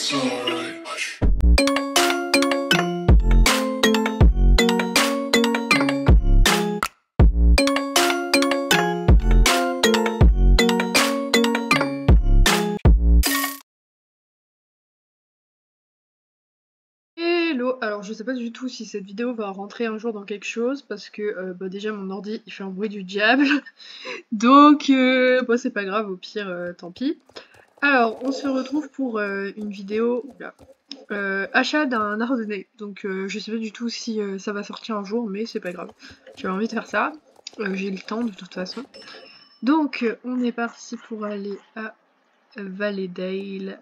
Hello, alors je sais pas du tout si cette vidéo va rentrer un jour dans quelque chose parce que déjà mon ordi il fait un bruit du diable donc bon, c'est pas grave, au pire tant pis. Alors on se retrouve pour une vidéo achat d'un ardennais, donc je sais pas du tout si ça va sortir un jour mais c'est pas grave, j'avais envie de faire ça, j'ai le temps de toute façon. Donc on est parti pour aller à Valledale.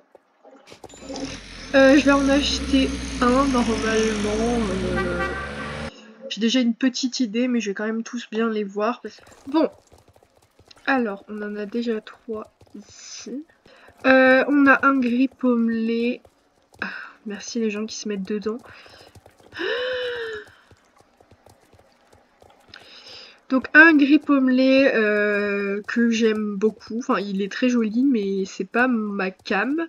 Je vais en acheter un normalement. J'ai déjà une petite idée, mais je vais quand même tous bien les voir. Bon, alors on en a déjà 3 ici. On a un gris pommelé. Ah, merci les gens qui se mettent dedans. Donc un gris pommelé que j'aime beaucoup. Enfin, il est très joli, mais c'est pas ma cam.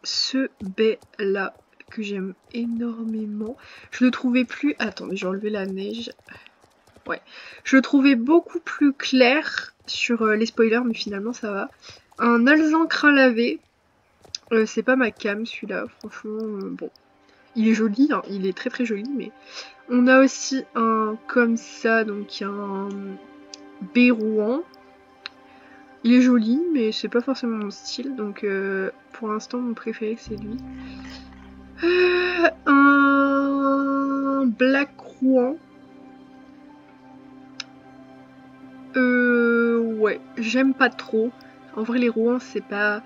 Ce baie là que j'aime énormément. Je le trouvais plus... Attendez, j'ai enlevé la neige. Ouais. Je le trouvais beaucoup plus clair sur les spoilers, mais finalement ça va. Un alezan crin lavé. C'est pas ma cam celui-là, franchement. Bon. Il est joli, hein, il est très très joli, mais... On a aussi un comme ça, donc un Bérouan. Il est joli, mais c'est pas forcément mon style, donc pour l'instant mon préféré c'est lui. Un Black Rouen. Ouais, j'aime pas trop. En vrai les Rouen c'est pas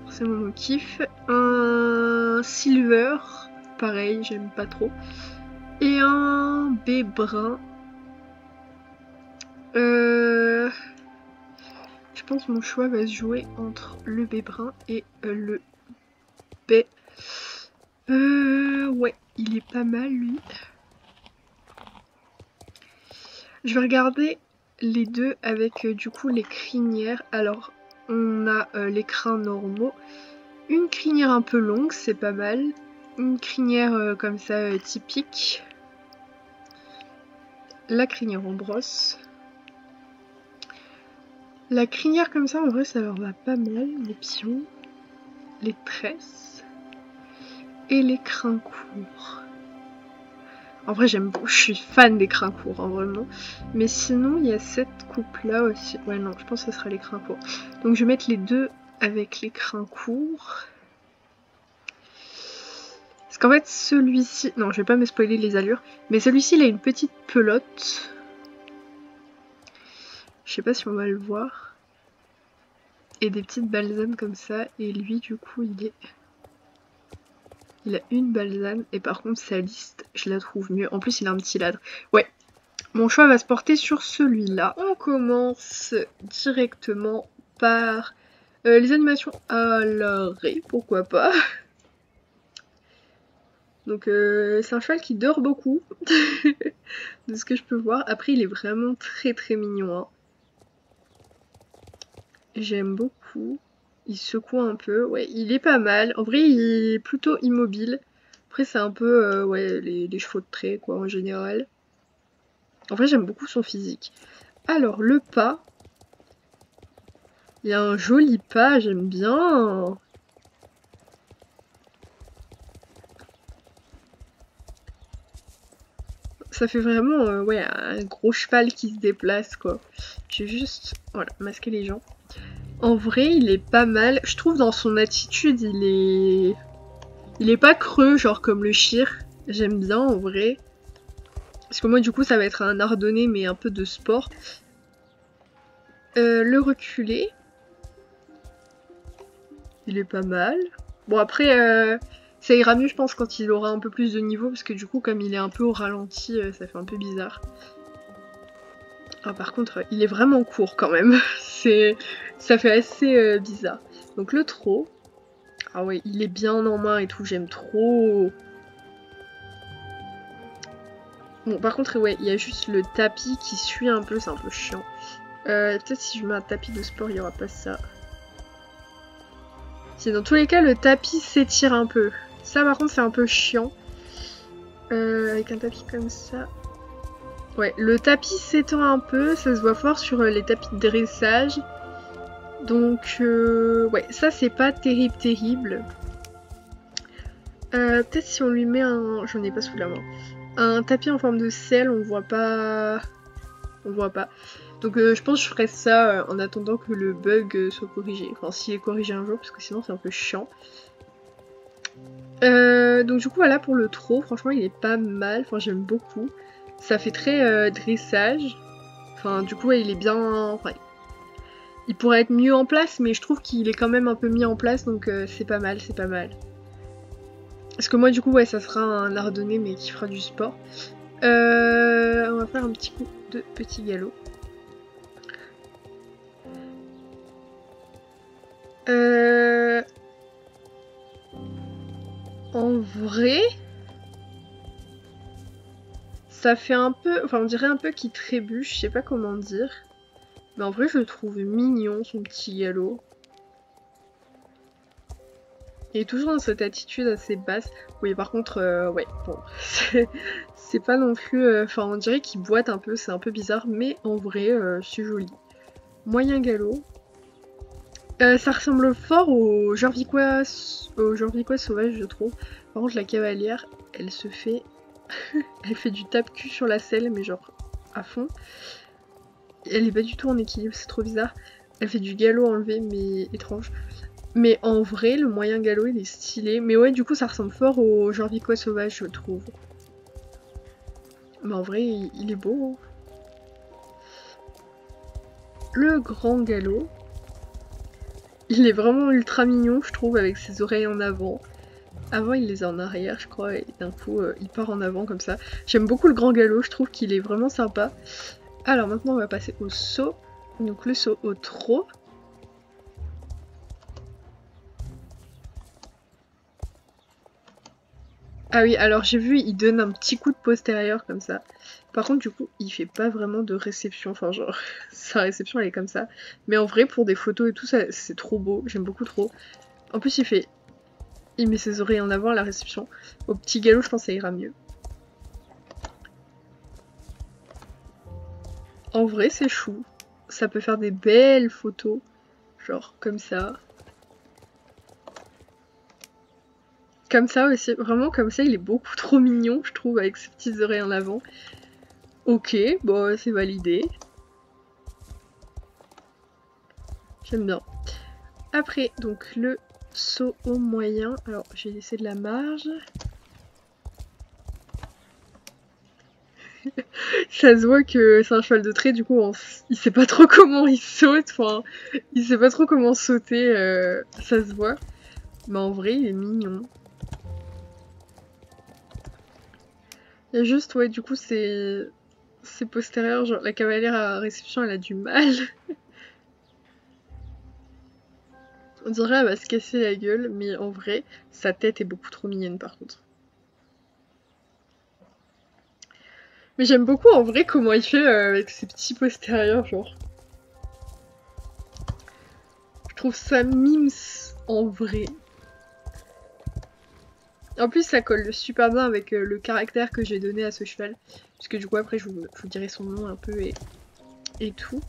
forcément mon kiff. Un Silver, pareil, j'aime pas trop. Et un baie brun. Je pense que mon choix va se jouer entre le baie brun et le baie. Ouais, il est pas mal lui. Je vais regarder les deux avec du coup les crinières. Alors on a les crins normaux, une crinière un peu longue, c'est pas mal, une crinière comme ça typique, la crinière en brosse. La crinière comme ça en vrai ça leur va pas mal, les pions, les tresses et les crins courts. En vrai j'aime beaucoup, je suis fan des crins courts, hein, vraiment. Mais sinon il y a cette coupe là aussi. Ouais non, je pense que ce sera les crins courts. Donc je vais mettre les deux avec les crins courts. Parce qu'en fait celui-ci... Non, je vais pas me spoiler les allures. Mais celui-ci il a une petite pelote. Je sais pas si on va le voir. Et des petites balsanes comme ça. Et lui du coup il est... Il a une balsane et par contre sa liste, je la trouve mieux. En plus il a un petit ladre. Ouais, mon choix va se porter sur celui-là. On commence directement par les animations à l'arrêt, pourquoi pas. Donc c'est un cheval qui dort beaucoup, de ce que je peux voir. Après il est vraiment très très mignon. Hein. J'aime beaucoup. Il secoue un peu, ouais, il est pas mal. En vrai, il est plutôt immobile. Après, c'est un peu, ouais, les chevaux de trait, quoi, en général. En vrai, j'aime beaucoup son physique. Alors, le pas. Il y a un joli pas, j'aime bien. Ça fait vraiment, ouais, un gros cheval qui se déplace, quoi. J'ai juste, voilà, masqué les gens. En vrai, il est pas mal. Je trouve dans son attitude, il est pas creux, genre comme le Shire. J'aime bien, en vrai. Parce que moi, du coup, ça va être un ardennais, mais un peu de sport. Le reculé. Il est pas mal. Bon, après, ça ira mieux, je pense, quand il aura un peu plus de niveau. Parce que du coup, comme il est un peu au ralenti, ça fait un peu bizarre. Ah, par contre, il est vraiment court quand même. Ça fait assez bizarre. Donc le trot. Ah ouais, il est bien en main et tout, j'aime trop. Bon, par contre, ouais, il y a juste le tapis qui suit un peu, c'est un peu chiant. Peut-être si je mets un tapis de sport, il n'y aura pas ça. Si dans tous les cas le tapis s'étire un peu. Ça par contre c'est un peu chiant. Avec un tapis comme ça. Ouais, le tapis s'étend un peu, ça se voit fort sur les tapis de dressage. Donc ouais, ça c'est pas terrible. Peut-être si on lui met un... J'en ai pas sous la main. Un tapis en forme de selle, on voit pas... On voit pas. Donc je pense que je ferai ça en attendant que le bug soit corrigé. Enfin, s'il est corrigé un jour, parce que sinon c'est un peu chiant. Donc du coup voilà pour le trot, franchement il est pas mal, enfin j'aime beaucoup. Ça fait très dressage. Enfin du coup ouais, il est bien... Enfin, il pourrait être mieux en place, mais je trouve qu'il est quand même un peu mis en place, donc c'est pas mal, c'est pas mal. Parce que moi du coup ouais ça sera un ardennais mais qui fera du sport. On va faire un petit coup de petit galop. En vrai, ça fait un peu, enfin on dirait un peu qu'il trébuche, je sais pas comment dire. Mais en vrai je le trouve mignon son petit galop. Il est toujours dans cette attitude assez basse. Oui par contre, ouais, bon, c'est pas non plus... Enfin on dirait qu'il boite un peu, c'est un peu bizarre, mais en vrai c'est joli. Moyen galop. Ça ressemble fort au Jorviquois sauvage je trouve. Par contre la cavalière, elle se fait... elle fait du tape-cul sur la selle mais genre à fond. Elle est pas du tout en équilibre, c'est trop bizarre. Elle fait du galop enlevé mais étrange. Mais en vrai le moyen galop il est stylé. Mais ouais du coup ça ressemble fort au Jorviquois sauvage je trouve. Mais en vrai il est beau. Le grand galop. Il est vraiment ultra mignon je trouve avec ses oreilles en avant. Avant il les a en arrière je crois et d'un coup il part en avant comme ça. J'aime beaucoup le grand galop, je trouve qu'il est vraiment sympa. Alors maintenant on va passer au saut. Donc le saut au trot. Ah oui alors j'ai vu il donne un petit coup de postérieur comme ça. Par contre du coup il fait pas vraiment de réception, enfin genre sa réception elle est comme ça. Mais en vrai pour des photos et tout ça c'est trop beau, j'aime beaucoup trop. En plus il met ses oreilles en avant à la réception. Au petit galop je pense que ça ira mieux. En vrai c'est chou, ça peut faire des belles photos, genre comme ça. Comme ça aussi, vraiment comme ça il est beaucoup trop mignon je trouve avec ses petites oreilles en avant. Ok, bon c'est validé. J'aime bien. Après donc le saut au moyen, alors j'ai laissé de la marge. Ça se voit que c'est un cheval de trait, du coup il sait pas trop comment il saute, enfin il sait pas trop comment sauter, ça se voit. Mais en vrai il est mignon. Il y a juste ouais du coup c'est postérieur, genre la cavalière à réception elle a du mal. On dirait elle va se casser la gueule, mais en vrai sa tête est beaucoup trop mignonne par contre. Mais j'aime beaucoup en vrai comment il fait avec ses petits postérieurs genre. Je trouve ça mimes en vrai. En plus ça colle super bien avec le caractère que j'ai donné à ce cheval. Puisque du coup après je vous dirai son nom un peu et tout.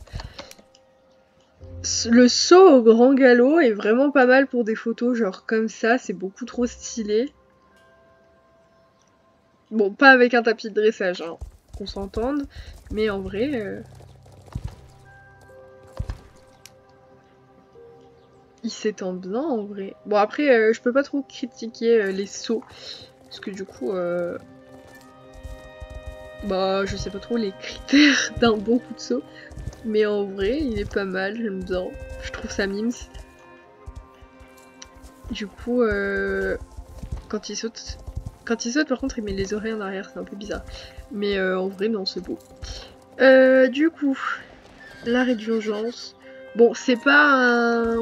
Le saut au grand galop est vraiment pas mal pour des photos genre comme ça, c'est beaucoup trop stylé. Bon pas avec un tapis de dressage hein, qu'on s'entende, mais en vrai... il s'étend bien en vrai. Bon après je peux pas trop critiquer les sauts. Parce que du coup bah je sais pas trop les critères d'un bon coup de saut. Mais en vrai il est pas mal, j'aime bien. Je trouve ça mimes. Du coup quand il saute par contre il met les oreilles en arrière, c'est un peu bizarre. Mais en vrai non c'est beau. Du coup l'arrêt d'urgence. Bon c'est pas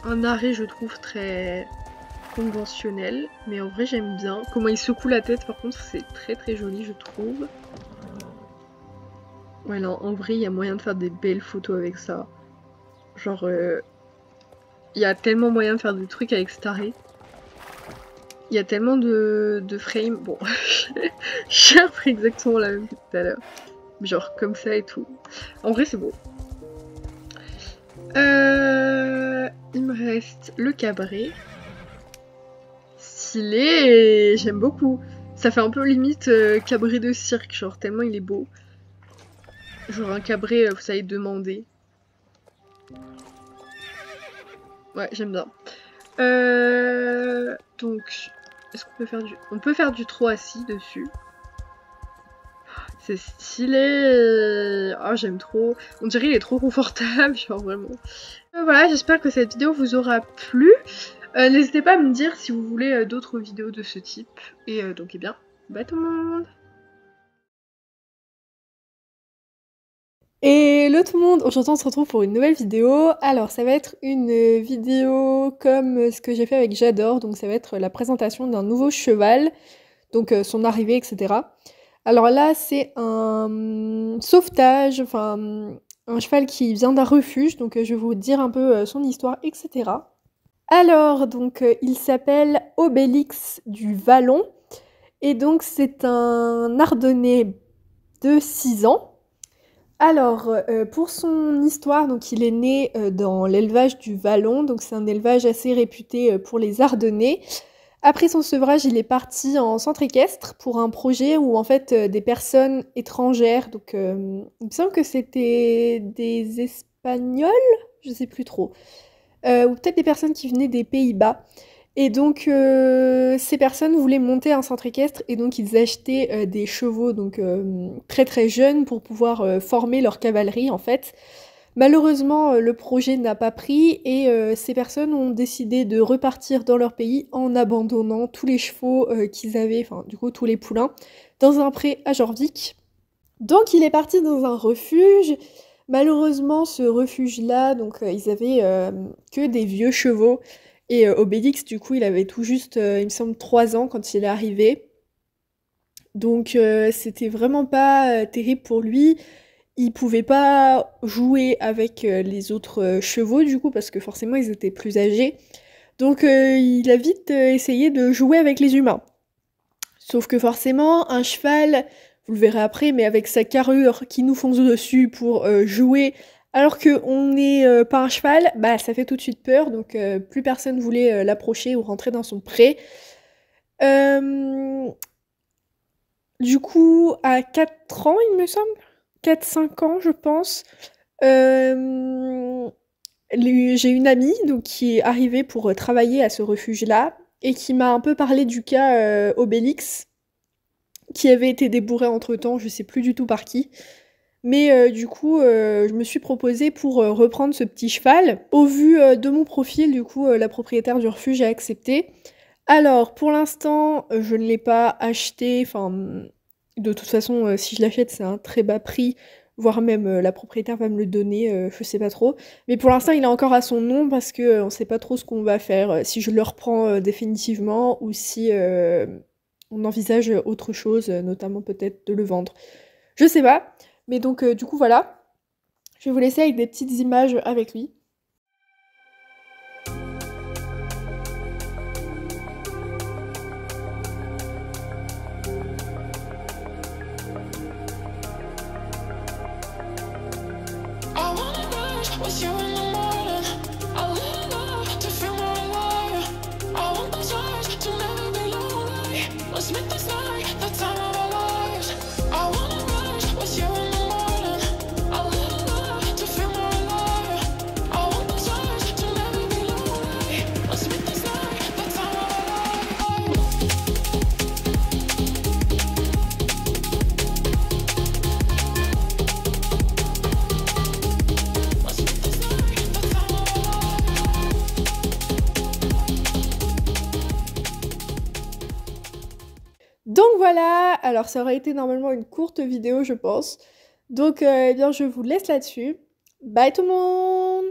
un arrêt je trouve très conventionnel, mais en vrai j'aime bien. Comment il secoue la tête par contre c'est très joli je trouve. Voilà, en vrai il y a moyen de faire des belles photos avec ça. Genre Il y a tellement moyen de faire des trucs avec Starry. Il y a tellement de frames. Bon, j'ai repris exactement la même que tout à l'heure. Genre comme ça et tout. En vrai, c'est beau. Il me reste le cabré. Stylé, j'aime beaucoup. Ça fait un peu limite cabré de cirque, genre tellement il est beau. Genre un cabré, vous savez, demandé. Ouais, j'aime bien. Donc, est-ce qu'on peut faire du... On peut faire du trop assis dessus. C'est stylé. Oh, j'aime trop. On dirait qu'il est trop confortable, genre vraiment. Voilà, j'espère que cette vidéo vous aura plu. N'hésitez pas à me dire si vous voulez d'autres vidéos de ce type. Et donc, eh bien, bye tout le monde. Et le tout le monde, aujourd'hui on se retrouve pour une nouvelle vidéo. Alors ça va être une vidéo comme ce que j'ai fait avec J'adore, donc ça va être la présentation d'un nouveau cheval, donc son arrivée, etc. Alors là c'est un sauvetage, enfin un cheval qui vient d'un refuge, donc je vais vous dire un peu son histoire, etc. Alors donc il s'appelle Obélix du Vallon, et donc c'est un Ardennais de 6 ans. Alors, pour son histoire, donc il est né, dans l'élevage du Vallon, donc c'est un élevage assez réputé, pour les Ardennais. Après son sevrage, il est parti en centre équestre pour un projet où en fait, des personnes étrangères, donc il me semble que c'était des Espagnols? Je sais plus trop. Ou peut-être des personnes qui venaient des Pays-Bas. Et donc, ces personnes voulaient monter un centre équestre et donc ils achetaient des chevaux donc très très jeunes pour pouvoir former leur cavalerie en fait. Malheureusement, le projet n'a pas pris et ces personnes ont décidé de repartir dans leur pays en abandonnant tous les chevaux qu'ils avaient, enfin du coup tous les poulains, dans un pré à Jorvik. Donc il est parti dans un refuge. Malheureusement, ce refuge-là, donc ils avaient que des vieux chevaux. Et Obélix, du coup, il avait tout juste, il me semble, 3 ans quand il est arrivé. Donc c'était vraiment pas terrible pour lui. Il pouvait pas jouer avec les autres chevaux, du coup, parce que forcément, ils étaient plus âgés. Donc il a vite essayé de jouer avec les humains. Sauf que forcément, un cheval, vous le verrez après, mais avec sa carrure qui nous fonce dessus pour jouer, alors qu'on n'est pas un cheval, bah ça fait tout de suite peur, donc plus personne voulait l'approcher ou rentrer dans son pré. Euh, du coup, à 4 ans, il me semble, 4-5 ans, je pense, euh, j'ai une amie donc, qui est arrivée pour travailler à ce refuge-là et qui m'a un peu parlé du cas Obélix, qui avait été débourré entre-temps, je sais plus du tout par qui. Mais du coup, je me suis proposée pour reprendre ce petit cheval. Au vu de mon profil, du coup, la propriétaire du refuge a accepté. Alors, pour l'instant, je ne l'ai pas acheté. Enfin, de toute façon, si je l'achète, c'est un très bas prix. Voire même la propriétaire va me le donner, je sais pas trop. Mais pour l'instant, il est encore à son nom parce que on sait pas trop ce qu'on va faire. Si je le reprends définitivement ou si on envisage autre chose, notamment peut-être de le vendre. Je sais pas. Mais donc, du coup, voilà. Je vais vous laisser avec des petites images avec lui. I wanna rise with you in the morning. I let love to feel more alive. I want those eyes to never be lonely. Let's make this night the time of our lives. I wanna rise with you in the morning. I let love to feel more alive. I want those eyes to never be lonely. Let's make this night the time of our lives. Let's make this night the time of our lives. Donc voilà, alors ça aurait été normalement une courte vidéo, je pense. Donc, eh bien, je vous laisse là-dessus. Bye tout le monde!